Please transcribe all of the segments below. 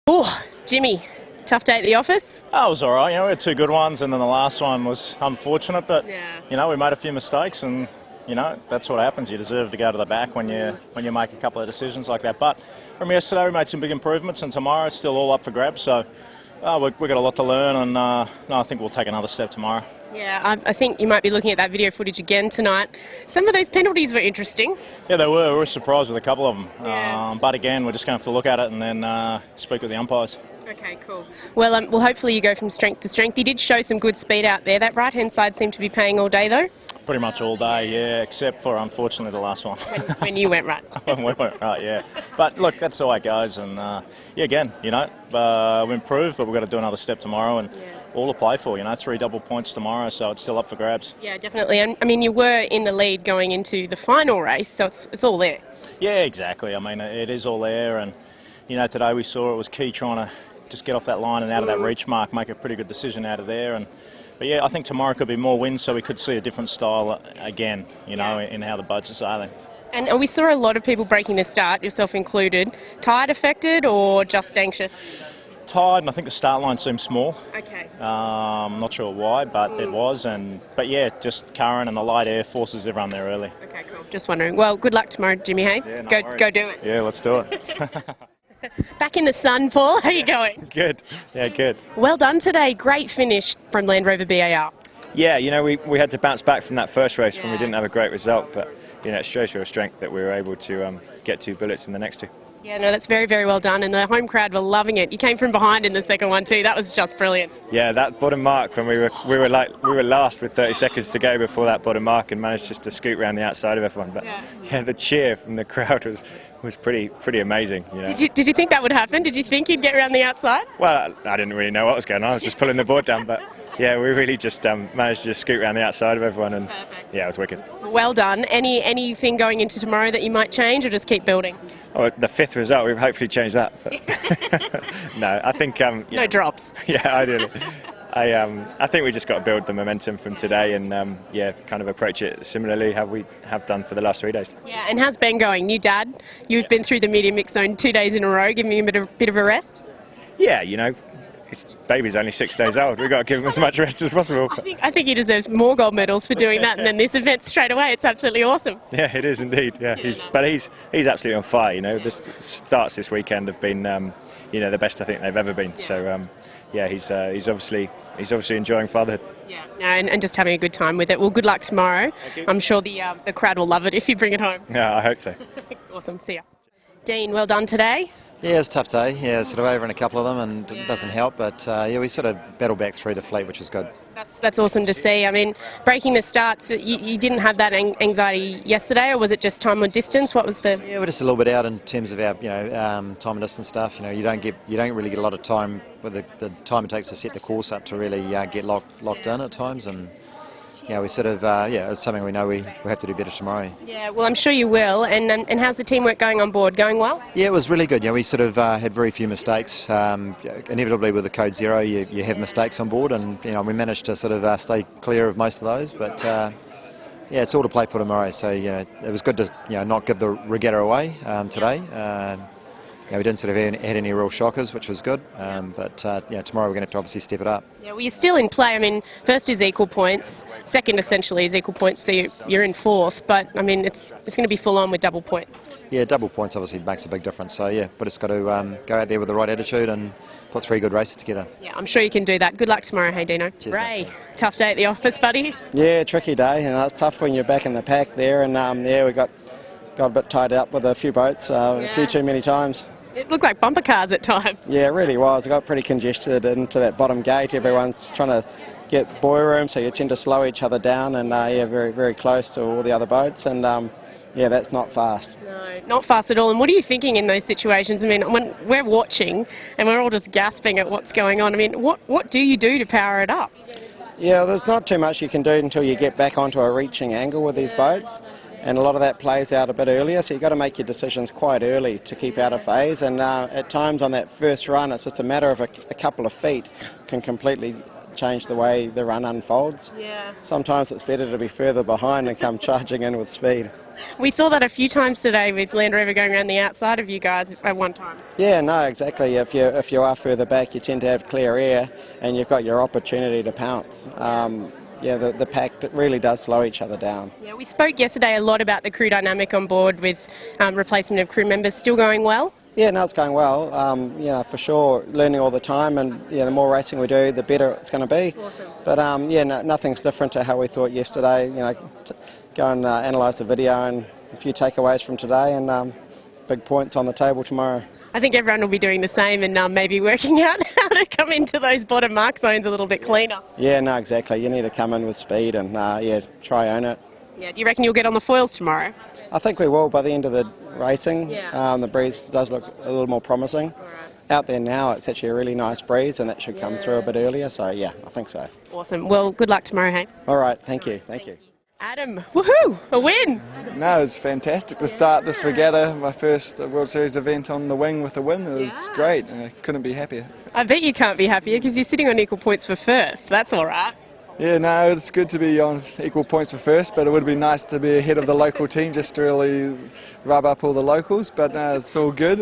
Oh, Jimmy, tough day at the office? Oh, it was all right. We had two good ones, and then the last one was unfortunate. But we made a few mistakes, and that's what happens. You deserve to go to the back when you make a couple of decisions like that. But from yesterday, we made some big improvements, and tomorrow it's still all up for grabs. So we've got a lot to learn, and I think we'll take another step tomorrow. Yeah, I think you might be looking at that video footage again tonight. Some of those penalties were interesting. Yeah, they were. We were surprised with a couple of them. Yeah. But again, we're just going to have to look at it and then speak with the umpires. Okay, cool. Well, hopefully you go from strength to strength. You did show some good speed out there. That right-hand side seemed to be paying all day, though. Pretty much all day, yeah, except for, unfortunately, the last one. When you went right. When we went right, yeah. But, look, that's the way it goes. And, again, we improved, but we've got to do another step tomorrow and all to play for. 3 double points tomorrow, so it's still up for grabs. Yeah, definitely. And, you were in the lead going into the final race, so it's all there. Yeah, exactly. It is all there. And, today we saw it was key trying to just get off that line and out of that reach mark, make a pretty good decision out of there. But I think tomorrow could be more wind, so we could see a different style again, in how the boats are sailing. And we saw a lot of people breaking the start, yourself included. Tide affected or just anxious? Tide, and I think the start line seemed small. Okay. I'm not sure why, but it was. But just current and the light air forces everyone there early. Okay, cool. Just wondering. Well, good luck tomorrow, Jimmy, hey? Yeah, go do it. Yeah, let's do it. Back in the sun, Paul. How are you going? Good. Yeah, good. Well done today. Great finish from Land Rover BAR. Yeah, we had to bounce back from that first race when we didn't have a great result, but it shows your strength that we were able to get 2 bullets in the next 2. Yeah, no, that's very, very well done, and the home crowd were loving it. You came from behind in the second one too. That was just brilliant. Yeah, that bottom mark when we were last with 30 seconds to go before that bottom mark and managed just to scoot around the outside of everyone. But the cheer from the crowd was pretty amazing. Did you think that would happen? Did you think you'd get around the outside? Well, I didn't really know what was going on. I was just pulling the board down, but yeah, we really just managed to scoot around the outside of everyone, and yeah, it was wicked. Well done. Anything going into tomorrow that you might change, or just keep building? Oh, the 5th result, we've hopefully changed that. But no, I think no drops. Yeah, ideally. I think we just got to build the momentum from today and kind of approach it similarly how we have done for the last 3 days. Yeah, and how's Ben going? New dad, you've been through the medium mix zone 2 days in a row, giving him a bit of a rest? Yeah, his baby's only 6 days old. We've got to give him as much rest as possible. I think he deserves more gold medals for doing that, and then this event straight away. It's absolutely awesome. Yeah, it is indeed. Yeah, he's absolutely on fire. The starts this weekend have been the best I think they've ever been. So he's obviously enjoying fatherhood. Yeah, no, and just having a good time with it. Well, good luck tomorrow. I'm sure the crowd will love it if you bring it home. Yeah, I hope so. Awesome. See ya. Dean, well done today. Yeah, it's a tough day. Yeah, sort of over in a couple of them, and it doesn't help. But we sort of battled back through the fleet, which is good. That's awesome to see. Breaking the starts, you didn't have that anxiety yesterday, or was it just time or distance? What was the? Yeah, we're just a little bit out in terms of our time and distance stuff. You don't really get a lot of time with the time it takes to set the course up to really get locked in at times, and. Yeah, we sort of, it's something we know we have to do better tomorrow. Yeah, well, I'm sure you will. And how's the teamwork going on board? Going well? Yeah, it was really good. We sort of had very few mistakes. Inevitably, with the Code Zero, you have mistakes on board, and we managed to sort of stay clear of most of those. But it's all to play for tomorrow. So it was good to not give the regatta away today. We didn't sort of had any real shockers, which was good. But tomorrow we're going to have to obviously step it up. Yeah, well, you're still in play. First is equal points. Second, essentially, is equal points. So you're in 4th. But it's going to be full on with double points. Yeah, double points obviously makes a big difference. So we just got to go out there with the right attitude and put 3 good races together. Yeah, I'm sure you can do that. Good luck tomorrow, hey Dino. Cheers, Ray, tough day at the office, buddy. Yeah, tricky day. It's tough when you're back in the pack there, and we got a bit tied up with a few boats, a few too many times. It looked like bumper cars at times. Yeah, it really was. It got pretty congested into that bottom gate. Everyone's trying to get buoy room, so you tend to slow each other down, and very, very close to all the other boats, and that's not fast. No, not fast at all. And what are you thinking in those situations? When we're watching and we're all just gasping at what's going on, what do you do to power it up? Yeah, there's not too much you can do until you get back onto a reaching angle with these boats. And a lot of that plays out a bit earlier, so you've got to make your decisions quite early to keep out of phase. And at times on that first run, it's just a matter of a couple of feet can completely change the way the run unfolds. Yeah. Sometimes it's better to be further behind and come charging in with speed. We saw that a few times today with Land Rover going around the outside of you guys at one time. Yeah, no, exactly. If you are further back, you tend to have clear air, and you've got your opportunity to pounce. The pack really does slow each other down. Yeah, we spoke yesterday a lot about the crew dynamic on board with replacement of crew members still going well. Yeah, no, it's going well. For sure, learning all the time, and the more racing we do, the better it's going to be. Awesome. But nothing's different to how we thought yesterday. Go and analyse the video and a few takeaways from today, and big points on the table tomorrow. I think everyone will be doing the same and maybe working out how to come into those bottom mark zones a little bit cleaner. Yeah, no, exactly. You need to come in with speed and try own it. Yeah, do you reckon you'll get on the foils tomorrow? I think we will by the end of the racing. Yeah. The breeze does look a little more promising. Out there now, it's actually a really nice breeze, and that should come through a bit earlier. So yeah, I think so. Awesome. Well, good luck tomorrow, hey? All right, thank you. Adam, woohoo, a win! No, it's fantastic to start this regatta, my first World Series event on the wing with a win. It was great, and I couldn't be happier. I bet you can't be happier because you're sitting on equal points for first. That's all right. Yeah, no, it's good to be on equal points for first, but it would be nice to be ahead of the local team just to really rub up all the locals, but it's all good.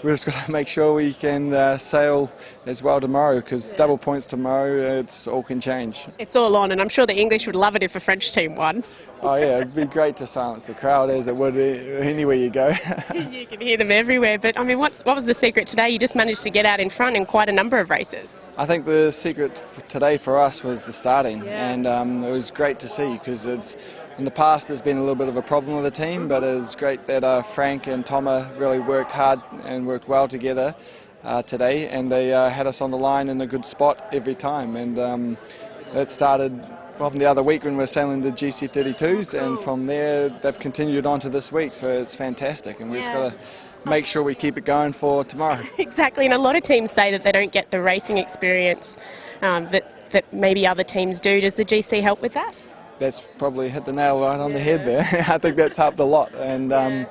We've just got to make sure we can sail as well tomorrow, because double points tomorrow, it's all can change. It's all on, and I'm sure the English would love it if a French team won. Oh yeah, it'd be great to silence the crowd, as it would anywhere you go. You can hear them everywhere, but I mean, what was the secret today? You just managed to get out in front in quite a number of races. I think the secret today for us was the starting, and it was great to see, because in the past there's been a little bit of a problem with the team, but it's great that Frank and Thomas really worked hard and worked well together today, and they had us on the line in a good spot every time, and that started from the other week when we were sailing the GC32s, and from there they've continued on to this week, so it's fantastic, and we've just got to make sure we keep it going for tomorrow. Exactly, and a lot of teams say that they don't get the racing experience that maybe other teams do. Does the GC help with that? That's probably hit the nail right on the head there. I think that's helped a lot, and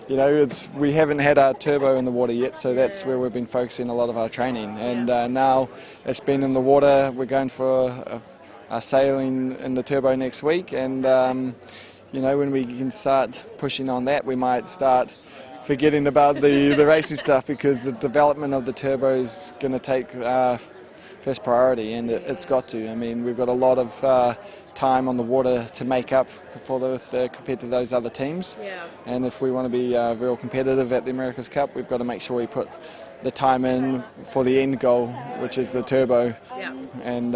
we haven't had our turbo in the water yet, so that's where we've been focusing a lot of our training, and now it's been in the water. We're going for a sailing in the turbo next week, and when we can start pushing on that, we might start forgetting about the racing stuff, because the development of the turbo is going to take first priority, and it's got to. I mean, we've got a lot of time on the water to make up for compared to those other teams, and if we want to be real competitive at the America's Cup, we've got to make sure we put the time in for the end goal, which is the turbo, and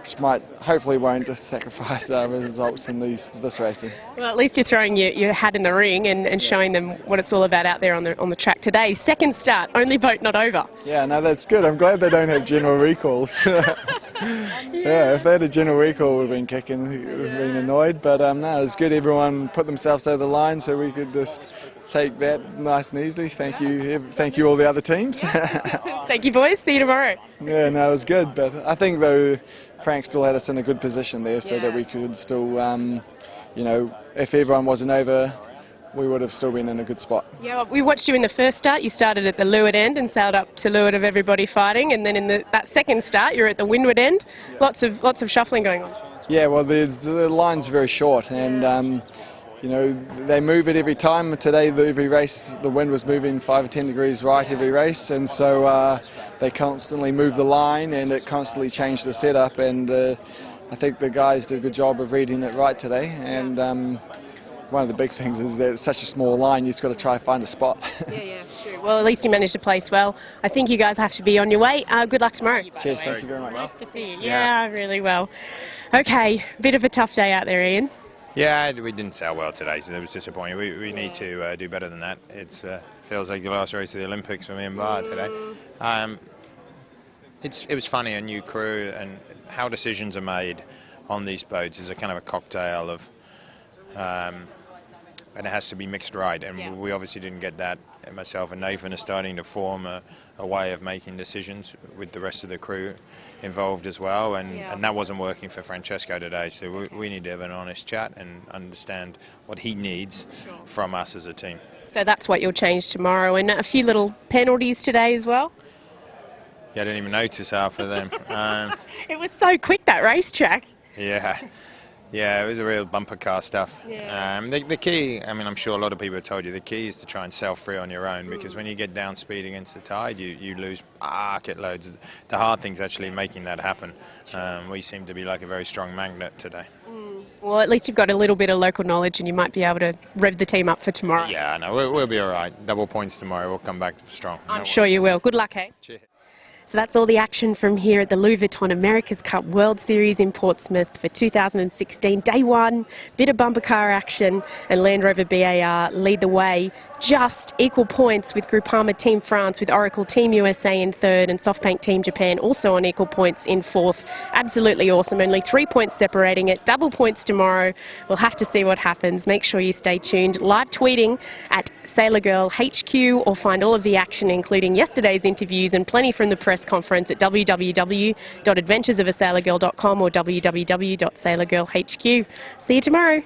which hopefully won't sacrifice our results in this racing. Well, at least you're throwing your hat in the ring and showing them what it's all about out there on the track today. Second start, only boat not over. Yeah, no, that's good. I'm glad they don't have general recalls. Yeah, if they had a general recall, we've been kicking, we've been annoyed. But no, it's good everyone put themselves over the line, so we could just take that nice and easily. Thank you all the other teams. Thank you, boys. See you tomorrow. Yeah, no, it was good. But I think, though, Frank still had us in a good position there, so that we could still, if everyone wasn't over, we would have still been in a good spot. Yeah, well, we watched you in the first start. You started at the leeward end and sailed up to leeward of everybody fighting, and then in that second start, you're at the windward end. Lots of shuffling going on. Yeah, well, the line's very short, and they move it every time. Today, every race, the wind was moving 5 or 10 degrees right every race, and so they constantly move the line, and it constantly changed the setup, and I think the guys did a good job of reading it right today, and one of the big things is that it's such a small line, you've just got to try and find a spot. Yeah, true. Well, at least you managed to place well. I think you guys have to be on your way. Good luck tomorrow. Cheers, thank you very much. Nice to see you. Yeah, really well. Okay, bit of a tough day out there, Ian. Yeah, we didn't sail well today, so it was disappointing. We need to do better than that. It feels like the last race of the Olympics for me and Bar today. It was funny, a new crew, and how decisions are made on these boats is a kind of a cocktail of, and it has to be mixed right, and we obviously didn't get that. Myself and Nathan are starting to form a way of making decisions with the rest of the crew involved as well, and that wasn't working for Francesco today, so we need to have an honest chat and understand what he needs from us as a team. So that's what you'll change tomorrow, and a few little penalties today as well? Yeah, I didn't even notice half of them. It was so quick, that racetrack. Yeah, Yeah, it was a real bumper car stuff. Yeah. The key, I mean, I'm sure a lot of people have told you, the key is to try and sail free on your own, because when you get down speed against the tide, you lose bucket loads. The hard thing is actually making that happen. We seem to be like a very strong magnet today. Well, at least you've got a little bit of local knowledge and you might be able to rev the team up for tomorrow. Yeah, I know, we'll be all right. Double points tomorrow, we'll come back strong. I'm sure you will. Good luck, hey? Cheers. So that's all the action from here at the Vuitton America's Cup World Series in Portsmouth for 2016. Day one, bit of bumper car action, and Land Rover BAR lead the way. Just equal points with Groupama Team France, with Oracle Team USA in third, and SoftBank Team Japan also on equal points in fourth. Absolutely awesome. Only 3 points separating it. Double points tomorrow. We'll have to see what happens. Make sure you stay tuned. Live tweeting at Sailor Girl HQ, or find all of the action, including yesterday's interviews and plenty from the press conference, at www.adventuresofasailorgirl.com or www.sailorgirlhq. See you tomorrow.